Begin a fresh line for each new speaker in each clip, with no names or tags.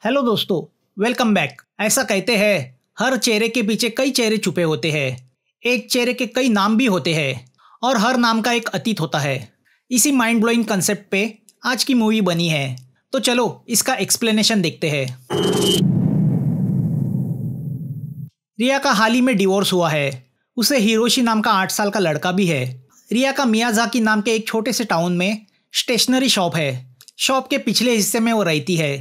Hello दोस्तों, welcome back. ऐसा कहते हैं हर चेहरे के पीछे कई चेहरे छुपे होते हैं। एक चेहरे के कई नाम भी होते हैं और हर नाम का एक अतीत होता है। इसी माइंड ब्लोइंग कंसेप्ट पे आज की मूवी बनी है, तो चलो इसका एक्सप्लेनेशन देखते हैं। रिया का हाल ही में डिवोर्स हुआ है। उसे हिरोशी नाम का 8 साल का लड़का भी है। रिया का मियाजाकी नाम के एक छोटे से टाउन में स्टेशनरी शॉप है। शॉप के पिछले हिस्से में वो रहती है।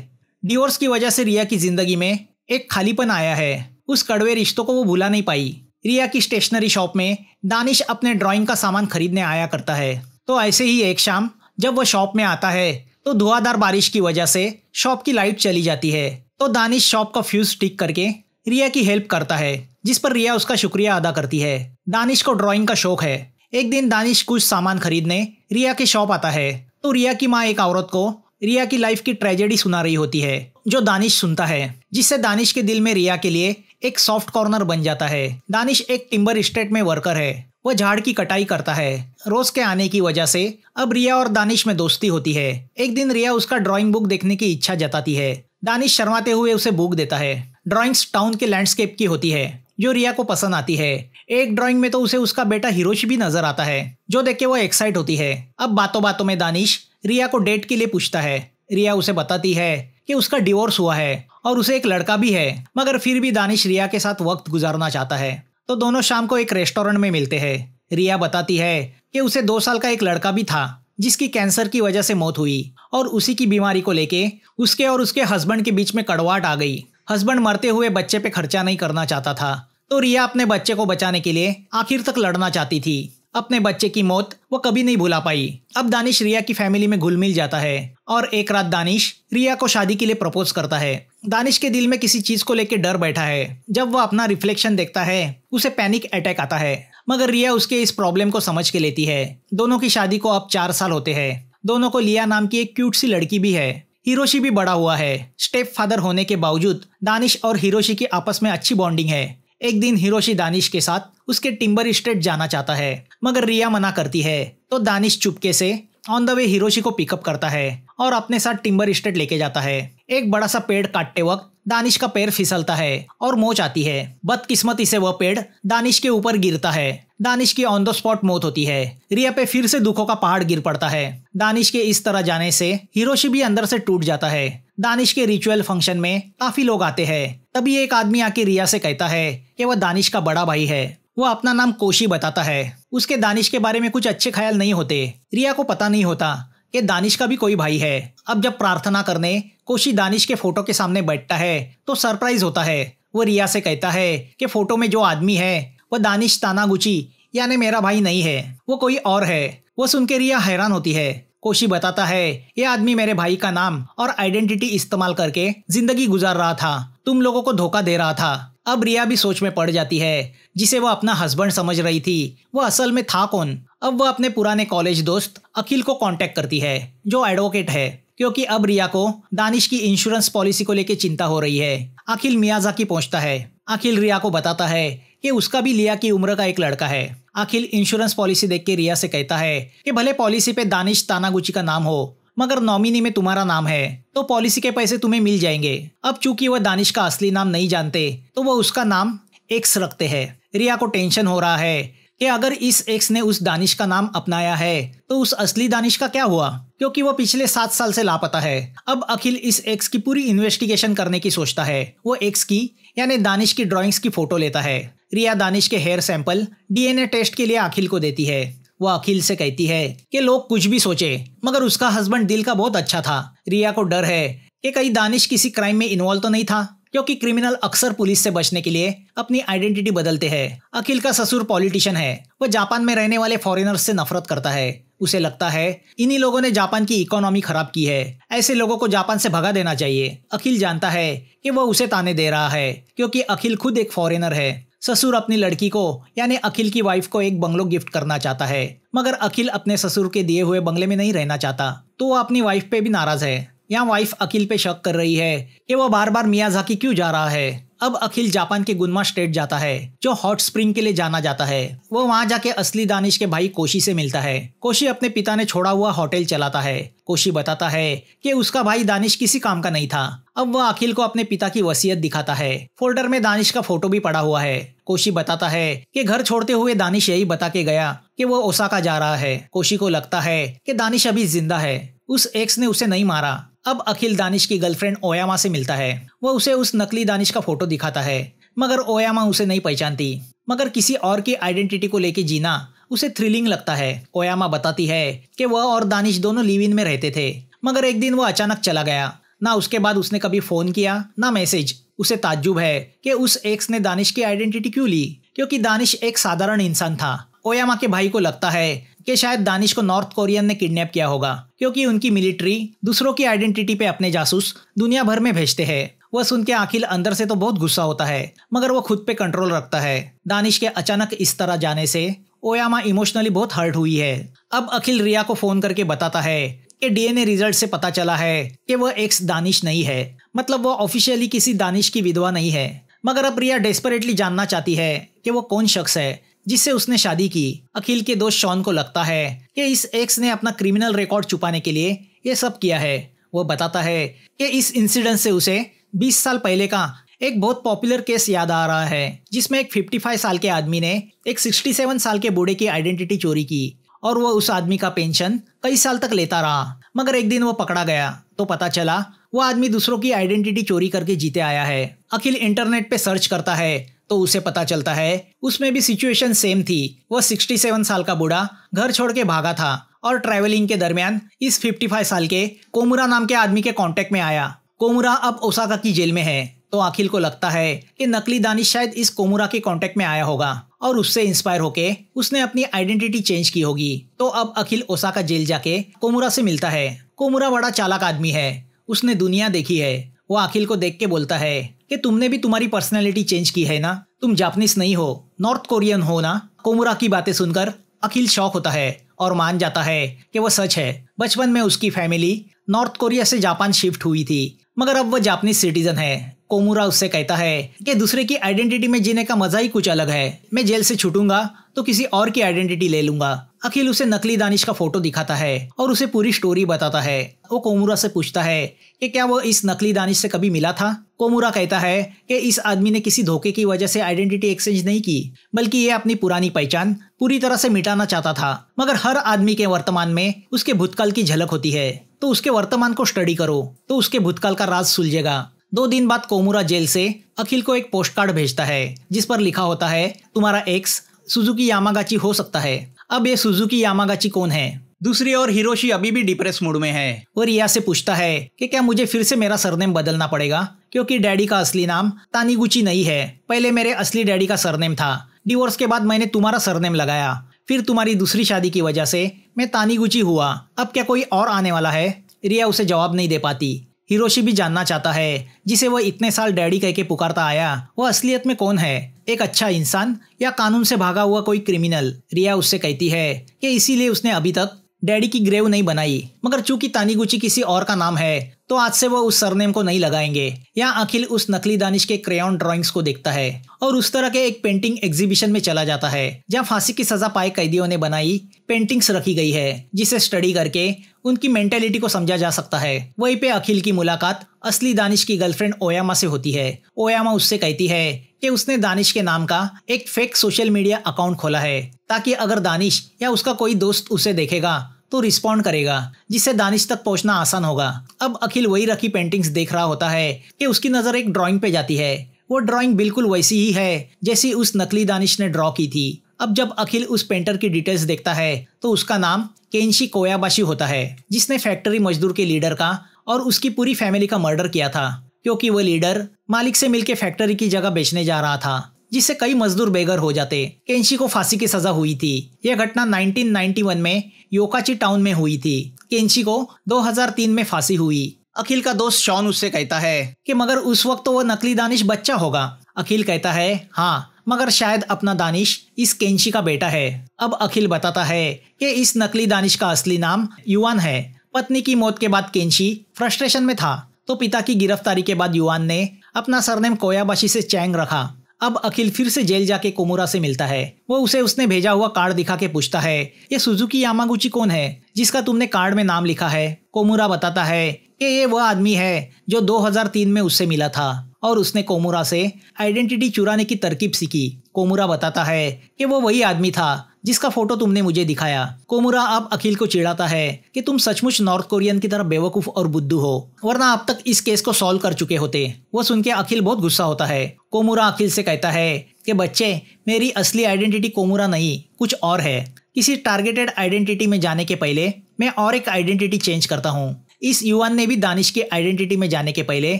डिवोर्स की वजह से रिया की जिंदगी में एक खालीपन आया है। उस कड़वे रिश्तों को वो भुला नहीं पाई। रिया की स्टेशनरी शॉप में दानिश अपने ड्राइंग का सामान खरीदने आया करता है। तो ऐसे ही एक शाम जब वो शॉप में आता है तो धुआंधार बारिश की वजह से शॉप की लाइट चली जाती है। तो दानिश शॉप का फ्यूज ठीक करके रिया की हेल्प करता है, जिस पर रिया उसका शुक्रिया अदा करती है। दानिश को ड्राइंग का शौक है। एक दिन दानिश कुछ सामान खरीदने रिया के शॉप आता है तो रिया की माँ एक औरत को रिया की लाइफ की ट्रेजेडी सुना रही होती है, जो दानिश सुनता है, जिससे दानिश के दिल में रिया के लिए एक सॉफ्ट कॉर्नर बन जाता है। दानिश एक टिम्बर एस्टेट में वर्कर है। वह झाड़ की कटाई करता है। रोज के आने की वजह से अब रिया और दानिश में दोस्ती होती है। एक दिन रिया उसका ड्राइंग बुक देखने की इच्छा जताती है। दानिश शर्माते हुए उसे बुक देता है। ड्राइंग्स टाउन के लैंडस्केप की होती है, जो रिया को पसंद आती है। एक ड्राइंग में तो उसे उसका बेटा हिरोशी भी नजर आता है, जो देख के वो एक्साइट होती है। अब बातों बातों में दानिश रिया को डेट के लिए पूछता है। रिया उसे बताती है कि उसका डिवोर्स हुआ है और उसे एक लड़का भी है, मगर फिर भी दानिश रिया के साथ वक्त गुजारना चाहता है। तो दोनों शाम को एक रेस्टोरेंट में मिलते हैं। रिया बताती है कि उसे 2 साल का एक लड़का भी था, जिसकी कैंसर की वजह से मौत हुई, और उसी की बीमारी को लेके उसके और उसके हस्बैंड के बीच में कड़वाहट आ गई। हस्बैंड मरते हुए बच्चे पे खर्चा नहीं करना चाहता था, तो रिया अपने बच्चे को बचाने के लिए आखिर तक लड़ना चाहती थी। अपने बच्चे की मौत वो कभी नहीं भुला पाई। अब दानिश रिया की फैमिली में घुल मिल जाता है और एक रात दानिश रिया को शादी के लिए प्रपोज करता है। दानिश के दिल में किसी चीज को लेकर डर बैठा है। जब वो अपना रिफ्लेक्शन देखता है उसे पैनिक अटैक आता है, मगर रिया उसके इस प्रॉब्लम को समझ के लेती है। दोनों की शादी को अब 4 साल होते हैं। दोनों को लिया नाम की एक क्यूट सी लड़की भी है। हिरोशी भी बड़ा हुआ है। स्टेप फादर होने के बावजूद दानिश और हिरोशी की आपस में अच्छी बॉन्डिंग है। एक दिन हिरोशी दानिश के साथ उसके टिम्बर एस्टेट जाना चाहता है, मगर रिया मना करती है। तो दानिश चुपके से ऑन द वे हिरोशी को पिकअप करता है और अपने साथ टिम्बर एस्टेट लेके जाता है। एक बड़ा सा पेड़ काटते वक्त दानिश का पैर फिसलता है और मोच आती है। बदकिस्मती से वह पेड़ दानिश के ऊपर गिरता है। दानिश की ऑन द स्पॉट मौत होती है। रिया पे फिर से दुखों का पहाड़ गिर पड़ता है। दानिश के इस तरह जाने से हिरोशी भी अंदर से टूट जाता है। दानिश के रिचुअल फंक्शन में काफी लोग आते हैं। तभी एक आदमी आके रिया से कहता है कि वह दानिश का बड़ा भाई है। वो अपना नाम कोशी बताता है। उसके दानिश के बारे में कुछ अच्छे ख्याल नहीं होते। रिया को पता नहीं होता कि दानिश का भी कोई भाई है। अब जब प्रार्थना करने कोशी दानिश के फोटो के सामने बैठता है तो सरप्राइज होता है। वो रिया से कहता है कि फोटो में जो आदमी है वह दानिश तानागुची यानी मेरा भाई नहीं है, वो कोई और है। वो सुन के रिया हैरान होती है। कोशी बताता है ये आदमी मेरे भाई का नाम और आइडेंटिटी इस्तेमाल करके जिंदगी गुजार रहा था, तुम लोगों को धोखा दे रहा था। अब रिया भी सोच में पड़ जाती है। जिसे वो अपना हस्बैंड समझ रही थी वो असल में था कौन। अब वो अपने पुराने कॉलेज दोस्त अखिल को कांटेक्ट करती है, जो एडवोकेट है, क्योंकि अब रिया को दानिश की इंश्योरेंस पॉलिसी को लेकर चिंता हो रही है। अखिल मियाजाकी पहुंचता है। अखिल रिया को बताता है कि उसका भी लिया की उम्र का एक लड़का है। अखिल इंश्योरेंस पॉलिसी देख के रिया से कहता है कि भले पॉलिसी पे दानिश तानागुची का नाम हो, मगर नॉमिनी में तुम्हारा नाम है तो पॉलिसी के पैसे तुम्हें मिल जाएंगे। अब चूंकि वह दानिश का असली नाम नहीं जानते तो वह उसका नाम एक्स रखते हैं। रिया को टेंशन हो रहा है कि अगर इस एक्स ने उस दानिश का नाम अपनाया है तो उस असली दानिश का क्या हुआ, क्योंकि वो पिछले 7 साल से लापता है। अब अखिल इस एक्स की पूरी इन्वेस्टिगेशन करने की सोचता है। वो एक्स की यानी दानिश की ड्राइंग्स की फोटो लेता है। रिया दानिश के हेयर सैंपल डीएनए टेस्ट के लिए अखिल को देती है। वो अखिल से कहती है कि लोग कुछ भी सोचे, मगर उसका हस्बैंड दिल का बहुत अच्छा था। रिया को डर है कि कहीं दानिश किसी क्राइम में इन्वॉल्व तो नहीं था, क्योंकि क्रिमिनल अक्सर पुलिस से बचने के लिए अपनी आइडेंटिटी बदलते हैं। अखिल का ससुर पॉलिटिशियन है। वो जापान में रहने वाले फॉरेनर्स से नफरत करता है। उसे लगता है इन्हीं लोगों ने जापान की इकोनॉमी खराब की है, ऐसे लोगों को जापान से भगा देना चाहिए। अखिल जानता है कि वह उसे ताने दे रहा है, क्योंकि अखिल खुद एक फॉरेनर है। ससुर अपनी लड़की को यानी अखिल की वाइफ को एक बंगलो गिफ्ट करना चाहता है, मगर अखिल अपने ससुर के दिए हुए बंगले में नहीं रहना चाहता, तो वो अपनी वाइफ पे भी नाराज है। यहाँ वाइफ अखिल पे शक कर रही है कि वो बार बार मियाजाकी क्यों जा रहा है। अब अखिल जापान के गुन्मा स्टेट जाता है, जो हॉट स्प्रिंग के लिए जाना जाता है। वो वहाँ जाके असली दानिश के भाई कोशी से मिलता है। कोशी अपने पिता ने छोड़ा हुआ होटल चलाता है। कोशी बताता है कि उसका भाई दानिश किसी काम का नहीं था। अब वह अखिल को अपने पिता की वसीयत दिखाता है। फोल्डर में दानिश का फोटो भी पड़ा हुआ है। कोशी बताता है कि घर छोड़ते हुए दानिश यही बता के गया कि वो ओसाका जा रहा है। कोशी को लगता है कि दानिश अभी जिंदा है, उस एक्स ने उसे नहीं मारा। अब अखिल दानिश की गर्लफ्रेंड ओयामा से मिलता है। वह उसे उस नकली दानिश का फोटो दिखाता है, मगर ओयामा उसे नहीं पहचानती। मगर किसी और की आइडेंटिटी को लेके जीना उसे थ्रिलिंग लगता है। ओयामा बताती है कि वह और दानिश दोनों लिव इन में रहते थे, मगर एक दिन वह अचानक चला गया। ना उसके बाद उसने कभी फोन किया ना मैसेज। उसे ताज्जुब है कि उस एक्स ने दानिश की आइडेंटिटी क्यों ली, क्योंकि दानिश एक साधारण इंसान था। ओयामा के भाई को लगता है कि शायद दानिश को नॉर्थ कोरियन ने किडनैप किया होगा, क्योंकि उनकी मिलिट्री दूसरों की आइडेंटिटी पे अपने जासूस दुनिया भर में भेजते हैं। वह सुन के अखिल अंदर से तो बहुत गुस्सा होता है, मगर वो खुद पे कंट्रोल रखता है। दानिश के अचानक इस तरह जाने से ओयामा इमोशनली बहुत हर्ट हुई है। अब अखिल रिया को फोन करके बताता है कि डीएनए रिजल्ट से पता चला है कि वह एक्स दानिश नहीं है, मतलब वो ऑफिशियली किसी दानिश की विधवा नहीं है। मगर अब रिया डेस्परेटली जानना चाहती है कि वो कौन शख्स है जिससे उसने शादी की। अखिल के दोस्त शॉन को लगता है कि इस एक्स ने अपना क्रिमिनल रिकॉर्ड छुपाने के लिए ये सब किया है। वो बताता है कि इस इंसिडेंट से उसे 20 साल पहले का एक बहुत पॉपुलर केस याद आ रहा है, जिसमें एक 55 साल के आदमी ने एक 67 साल के बूढ़े की आइडेंटिटी चोरी की और वो उस आदमी का पेंशन कई साल तक लेता रहा। मगर एक दिन वो पकड़ा गया तो पता चला वो आदमी दूसरों की आइडेंटिटी चोरी करके जीते आया है। अखिल इंटरनेट पे सर्च करता है तो उसे पता चलता है उसमें भी सिचुएशन सेम थी। वह 67 साल का बूढ़ा घर छोड़ के भागा था और ट्रैवलिंग के दरमियान इस 55 साल के कोमुरा नाम के आदमी के कांटेक्ट में आया। कोमुरा अब ओसाका की जेल में है, तो अखिल को लगता है कि नकली दानिश शायद इस कोमुरा के कांटेक्ट में आया होगा और उससे इंस्पायर होके उसने अपनी आइडेंटिटी चेंज की होगी। तो अब अखिल ओसाका जेल जाके कोमुरा से मिलता है। कोमुरा बड़ा चालाक आदमी है, उसने दुनिया देखी है। वो अखिल को देख के बोलता है कि तुमने भी तुम्हारी पर्सनैलिटी चेंज की है ना, तुम जापानीज नहीं हो, नॉर्थ कोरियन हो ना। कोमुरा की बातें सुनकर अखिल शॉक होता है और मान जाता है कि वह सच है। बचपन में उसकी फैमिली नॉर्थ कोरिया से जापान शिफ्ट हुई थी, मगर अब वह जापानीज सिटीजन है। कोमुरा उससे कहता है कि दूसरे की आइडेंटिटी में जीने का मजा ही कुछ अलग है। मैं जेल से छूटूंगा तो किसी और की आइडेंटिटी ले लूंगा। अखिल उसे नकली दानिश का फोटो दिखाता है और उसे पूरी स्टोरी बताता है। वो कोमुरा से पूछता है कि क्या वो इस नकली दानिश से कभी मिला था। कोमुरा कहता है कि इस आदमी ने किसी धोखे की वजह से आइडेंटिटी एक्सचेंज नहीं की, बल्कि ये अपनी पुरानी पहचान पूरी तरह से मिटाना चाहता था। मगर हर आदमी के वर्तमान में उसके भूतकाल की झलक होती है, तो उसके वर्तमान को स्टडी करो तो उसके भूतकाल का राज सुलझेगा। 2 दिन बाद कोमुरा जेल से अखिल को एक पोस्ट कार्ड भेजता है जिस पर लिखा होता है तुम्हारा एक्स सुजुकी यामागाची हो सकता है। अब ये सुजुकी यामागाची कौन है। दूसरी ओर हिरोशी अभी भी डिप्रेस मूड में है। वो रिया से पूछता है कि क्या मुझे फिर से मेरा सरनेम बदलना पड़ेगा, क्योंकि डैडी का असली नाम तानीगुची नहीं है। पहले मेरे असली डैडी का सरनेम था, डिवोर्स के बाद मैंने तुम्हारा सरनेम लगाया, फिर तुम्हारी दूसरी शादी की वजह से मैं तानीगुची हुआ। अब क्या कोई और आने वाला है। रिया उसे जवाब नहीं दे पाती। हिरोशी भी जानना चाहता है जिसे वह इतने साल डैडी कह के पुकारता आया, वह असलियत में कौन है, एक अच्छा इंसान या कानून से भागा हुआ कोई क्रिमिनल। रिया उससे कहती है कि इसीलिए उसने अभी तक डैडी की ग्रेव नहीं बनाई, मगर चूंकि तानीगुची किसी और का नाम है तो आज से वो उस सरनेम को नहीं लगाएंगे। यहाँ अखिल उस नकली दानिश के क्रेयॉन ड्राइंग्स को देखता है और उस तरह के एक पेंटिंग एग्जीबिशन में चला जाता है जहाँ फांसी की सजा पाए कैदियों ने बनाई पेंटिंग्स रखी गई है, जिसे स्टडी करके उनकी मेंटेलिटी को समझा जा सकता है। वहीं पे अखिल की मुलाकात असली दानिश की गर्लफ्रेंड ओयामा से होती है। ओयामा उससे कहती है कि उसने दानिश के नाम का एक फेक सोशल मीडिया अकाउंट खोला है, ताकि अगर दानिश या उसका कोई दोस्त उसे देखेगा तो रिस्पॉन्ड करेगा, जिससे दानिश तक पहुंचना आसान होगा। अब अखिल वही रखी पेंटिंग्स देख रहा होता है कि उसकी नजर एक ड्राइंग पे जाती है। वो ड्राइंग बिल्कुल वैसी ही है जैसी उस नकली दानिश ने ड्रॉ की थी। अब जब अखिल उस पेंटर की डिटेल्स देखता है तो उसका नाम केंशी कोयाबाशी होता है, जिसने फैक्ट्री मजदूर के लीडर का और उसकी पूरी फैमिली का मर्डर किया था, क्योंकि वो लीडर मालिक से मिलकर फैक्ट्री की जगह बेचने जा रहा था, जिससे कई मजदूर बेघर हो जाते। केंशी को फांसी की सजा हुई थी। यह घटना 1991 में योकाची टाउन में हुई थी। केंशी को 2003 में फांसी हुई। अखिल का दोस्त शॉन उससे कहता है कि मगर उस वक्त तो वह नकली दानिश बच्चा होगा। अखिल कहता है हाँ, मगर शायद अपना दानिश इस केंशी का बेटा है। अब अखिल बताता है कि इस नकली दानिश का असली नाम युआन है। पत्नी की मौत के बाद केंशी फ्रस्ट्रेशन में था, तो पिता की गिरफ्तारी के बाद युआन ने अपना सरनेम कोयाबाशी से चैंग रखा। अब अखिल फिर से जेल जाके कोमुरा से मिलता है। वो उसे उसने भेजा हुआ कार्ड दिखा के पूछता है, ये सुजुकी यामागुची कौन है जिसका तुमने कार्ड में नाम लिखा है? कोमुरा बताता है कि ये वह आदमी है जो 2003 में उससे मिला था और उसने कोमुरा से आइडेंटिटी चुराने की तरकीब सीखी। कोमुरा बताता है कि वो वही आदमी था जिसका फोटो तुमने मुझे दिखाया। कोमुरा अब अखिल को चिढ़ाता है कि तुम सचमुच नॉर्थ कोरियन की तरह बेवकूफ और बुद्धू हो, वरना अब तक इस केस को सॉल्व कर चुके होते। वो सुन के अखिल बहुत गुस्सा होता है। कोमुरा अखिल से कहता है कि बच्चे, मेरी असली आइडेंटिटी कोमुरा नहीं, कुछ और है। किसी टारगेटेड आइडेंटिटी में जाने के पहले मैं और एक आइडेंटिटी चेंज करता हूँ। इस युवान ने भी दानिश की आइडेंटिटी में जाने के पहले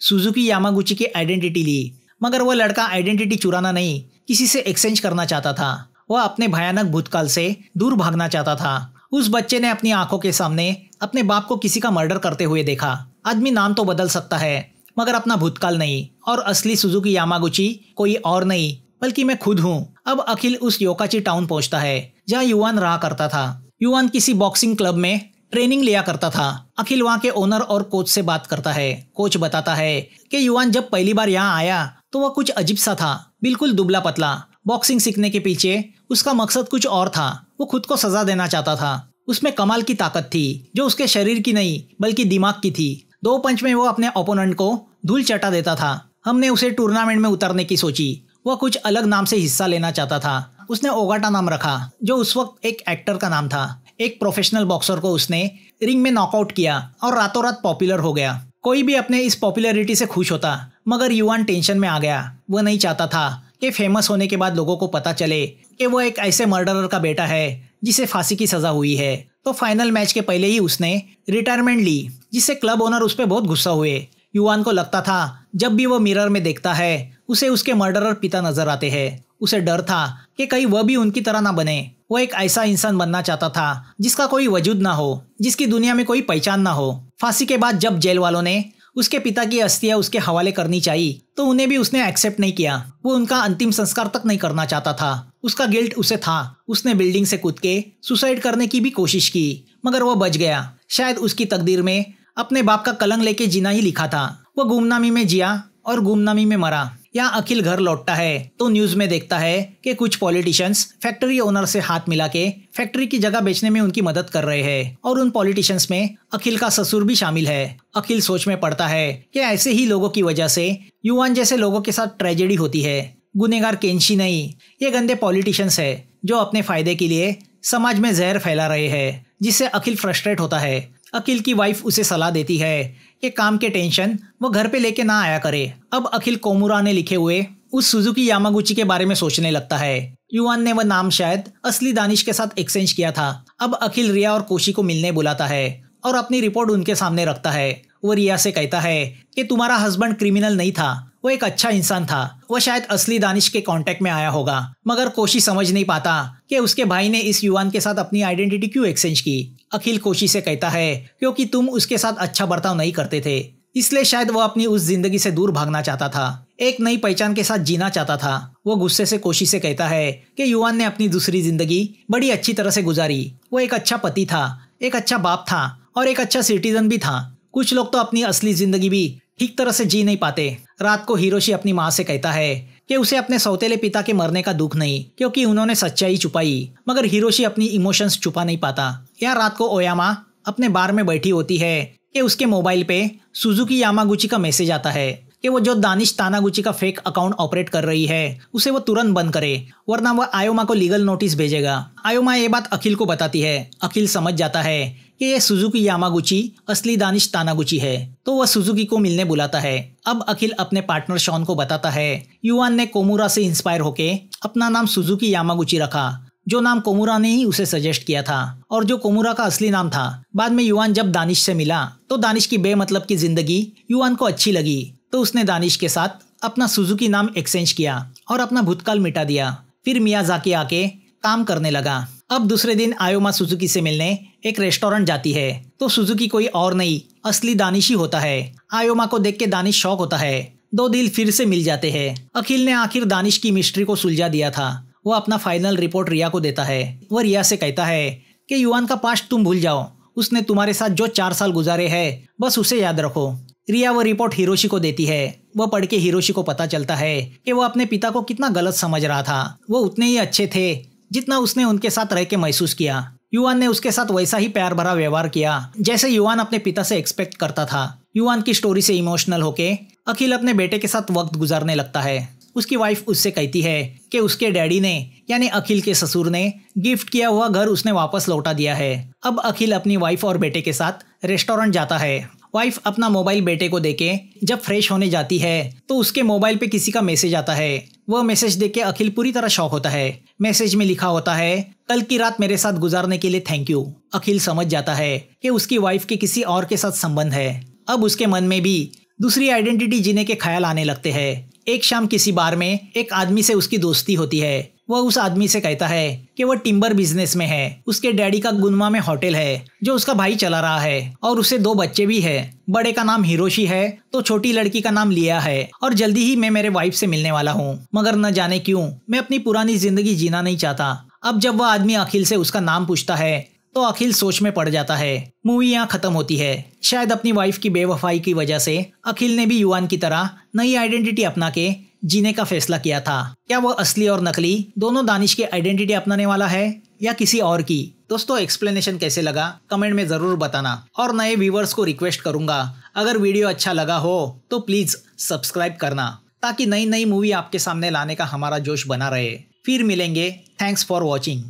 सुजुकी यामागुची की आइडेंटिटी ली, मगर वह लड़का आइडेंटिटी चुराना नहीं, किसी से एक्सचेंज करना चाहता था। वह अपने भयानक भूतकाल से दूर भागना चाहता था। उस बच्चे ने अपनी आंखों के सामने अपने बाप को किसी का मर्डर करते हुए देखा। आदमी नाम तो बदल सकता है मगर अपना भूतकाल नहीं, और असली सुजुकी यामागुची कोई और नहीं बल्कि मैं खुद हूँ। अब अखिल उस योकाची टाउन पहुंचता है जहाँ युवान रहा करता था। युवान किसी बॉक्सिंग क्लब में ट्रेनिंग लिया करता था। अखिल वहाँ के ओनर और कोच से बात करता है। कोच बताता है कि युवान जब पहली बार यहाँ आया तो वह कुछ अजीब सा था, बिल्कुल दुबला पतला। बॉक्सिंग सीखने के पीछे उसका मकसद कुछ और था। वो खुद को सजा देना चाहता था। उसमें कमाल की ताकत थी जो उसके शरीर की नहीं बल्कि दिमाग की थी। 2 पंच में वो अपने ओपोनेंट को धूल चटा देता था। हमने उसे टूर्नामेंट में उतरने की सोची। वह कुछ अलग नाम से हिस्सा लेना चाहता था। उसने ओगाटा नाम रखा जो उस वक्त एक एक्टर का नाम था। एक प्रोफेशनल बॉक्सर को उसने रिंग में नॉकआउट किया और रातों रात पॉपुलर हो गया। कोई भी अपने इस पॉपुलैरिटी से खुश होता, मगर युवान टेंशन में आ गया। वह नहीं चाहता था कि फेमस होने के बाद लोगों को पता चले कि वो एक ऐसे मर्डरर का बेटा है जिसे फांसी की सजा हुई है। तो फाइनल मैच के पहले ही उसने रिटायरमेंट ली, जिससे क्लब ओनर उस पर बहुत गुस्सा हुए। युवान को लगता था जब भी वो मिरर में देखता है उसे उसके मर्डरर पिता नजर आते हैं। उसे डर था कि कहीं वह भी उनकी तरह ना बने। वो एक ऐसा इंसान बनना चाहता था जिसका कोई वजूद ना हो, जिसकी दुनिया में कोई पहचान ना हो। फांसी के बाद जब जेल वालों ने उसके पिता की अस्थियां उसके हवाले करनी चाहिए तो उन्हें भी उसने एक्सेप्ट नहीं किया। वो उनका अंतिम संस्कार तक नहीं करना चाहता था। उसका गिल्ट उसे था। उसने बिल्डिंग से कूद के सुसाइड करने की भी कोशिश की, मगर वो बच गया। शायद उसकी तकदीर में अपने बाप का कलंक लेके जीना ही लिखा था। वो गुमनामी में जिया और गुमनामी में मरा। यहाँ अखिल घर लौटता है तो न्यूज में देखता है कि कुछ पॉलिटिशियंस फैक्ट्री ओनर से हाथ मिला के फैक्ट्री की जगह बेचने में उनकी मदद कर रहे हैं, और उन पॉलिटिशियंस में अखिल का ससुर भी शामिल है। अखिल सोच में पड़ता है कि ऐसे ही लोगों की वजह से युवान जैसे लोगों के साथ ट्रेजेडी होती है। गुनेगार केंशी नहीं, ये गंदे पॉलिटिशियंस है जो अपने फायदे के लिए समाज में जहर फैला रहे हैं, जिससे अखिल फ्रस्ट्रेट होता है। अखिल की वाइफ उसे सलाह देती है कि काम के टेंशन वो घर पे लेके ना आया करे। अब अखिल कोमुरा ने लिखे हुए उस सुजुकी यामागुची के बारे में सोचने लगता है। युवान ने वह नाम शायद असली दानिश के साथ एक्सचेंज किया था। अब अखिल रिया और कोशी को मिलने बुलाता है और अपनी रिपोर्ट उनके सामने रखता है। वो रिया से कहता है कि तुम्हारा हस्बैंड क्रिमिनल नहीं था, वो एक अच्छा इंसान था। वह शायद असली दानिश के कांटेक्ट में आया होगा, मगर कोशी समझ नहीं पाता कि उसके भाई ने इस युवान के साथ अपनी आइडेंटिटी क्यों एक्सचेंज की। अखिल कोशी से कहता है क्योंकि तुम उसके साथ अच्छा बर्ताव नहीं करते थे, इसलिए शायद वो अपनी उस जिंदगी से दूर भागना चाहता था, एक नई पहचान के साथ जीना चाहता था। वो गुस्से से कोशी से कहता है कि युवान ने अपनी दूसरी जिंदगी बड़ी अच्छी तरह से गुजारी। वो एक अच्छा पति था, एक अच्छा बाप था और एक अच्छा सिटीजन भी था। कुछ लोग तो अपनी असली जिंदगी भी ठीक तरह से जी नहीं पाते। रात को हिरोशी अपनी माँ से कहता है कि उसे अपने सौतेले पिता के मरने का दुख नहीं, क्योंकि उन्होंने सच्चाई छुपाई, मगर हिरोशी अपनी इमोशंस छुपा नहीं पाता। यहाँ रात को ओयामा अपने बार में बैठी होती है कि उसके मोबाइल पे सुजुकी यामागुची का मैसेज आता है कि वो जो दानिश तानागुची का फेक अकाउंट ऑपरेट कर रही है उसे वो तुरंत बंद करे, वरना वह आयोमा को लीगल नोटिस भेजेगा। आयोमा ये बात अखिल को बताती है। अखिल समझ जाता है कि ये सुजुकी यामागुची असली दानिश तानागुची है, तो वह सुजुकी को मिलने बुलाता है। अब अखिल अपने पार्टनर शॉन को बताता है युवान ने कोमुरा से इंस्पायर होके अपना नाम सुजुकी यामागुची रखा, जो नाम कोमुरा ने ही उसे सजेस्ट किया था और जो कोमुरा का असली नाम था। बाद में युवान जब दानिश से मिला तो दानिश की बेमतलब की जिंदगी युवान को अच्छी लगी, तो उसने दानिश के साथ अपना सुजुकी नाम एक्सचेंज किया और अपना भूतकाल मिटा दिया। फिर मियाजाकी आके काम करने लगा। अब दूसरे दिन आयोमा सुजुकी से मिलने एक रेस्टोरेंट जाती है तो सुजुकी कोई और नहीं असली दानिश ही होता है। आयोमा को देख के दानिश शॉक होता है। 2 दिल फिर से मिल जाते हैं। अखिल ने आखिर दानिश की मिस्ट्री को सुलझा दिया था। वो अपना फाइनल रिपोर्ट रिया को देता है। वह रिया से कहता है कि युवान का पास्ट तुम भूल जाओ, उसने तुम्हारे साथ जो 4 साल गुजारे हैं बस उसे याद रखो। रिया वो रिपोर्ट हिरोशी को देती है। वह पढ़ के हिरोशी को पता चलता है कि वो अपने पिता को कितना गलत समझ रहा था। वो उतने ही अच्छे थे जितना उसने उनके साथ रह के महसूस किया। युआन ने उसके साथ वैसा ही प्यार भरा व्यवहार किया जैसे युआन अपने पिता से एक्सपेक्ट करता था। युआन की स्टोरी से इमोशनल होके अखिल अपने बेटे के साथ वक्त गुजारने लगता है। उसकी वाइफ उससे कहती है कि उसके डैडी ने यानी अखिल के ससुर ने गिफ्ट किया हुआ घर उसने वापस लौटा दिया है। अब अखिल अपनी वाइफ और बेटे के साथ रेस्टोरेंट जाता है। वाइफ अपना मोबाइल बेटे को देके जब फ्रेश होने जाती है तो उसके मोबाइल पे किसी का मैसेज आता है। वह मैसेज देख के अखिल पूरी तरह शॉक होता है। मैसेज में लिखा होता है, कल की रात मेरे साथ गुजारने के लिए थैंक यू। अखिल समझ जाता है कि उसकी वाइफ के किसी और के साथ संबंध है। अब उसके मन में भी दूसरी आइडेंटिटी जीने के ख्याल आने लगते हैं। एक शाम किसी बार में एक आदमी से उसकी दोस्ती होती है। वह उस आदमी से कहता है कि वह टिम्बर बिजनेस में है। उसके डैडी का गुनमा में होटल है जो उसका भाई चला रहा है और उसे 2 बच्चे भी है। बड़े का नाम हिरोशी है तो छोटी लड़की का नाम लिया है। और जल्दी ही मैं मेरे वाइफ से मिलने वाला हूँ, मगर न जाने क्यों मैं अपनी पुरानी जिंदगी जीना नहीं चाहता। अब जब वह आदमी अखिल से उसका नाम पूछता है तो अखिल सोच में पड़ जाता है। मूवी यहाँ खत्म होती है। शायद अपनी वाइफ की बेवफाई की वजह से अखिल ने भी युआन की तरह नई आइडेंटिटी अपना के जीने का फैसला किया था। क्या वह असली और नकली दोनों दानिश की आइडेंटिटी अपनाने वाला है या किसी और की? दोस्तों, एक्सप्लेनेशन कैसे लगा कमेंट में जरूर बताना। और नए व्यूवर्स को रिक्वेस्ट करूंगा, अगर वीडियो अच्छा लगा हो तो प्लीज सब्सक्राइब करना ताकि नई नई मूवी आपके सामने लाने का हमारा जोश बना रहे। फिर मिलेंगे। Thanks for watching.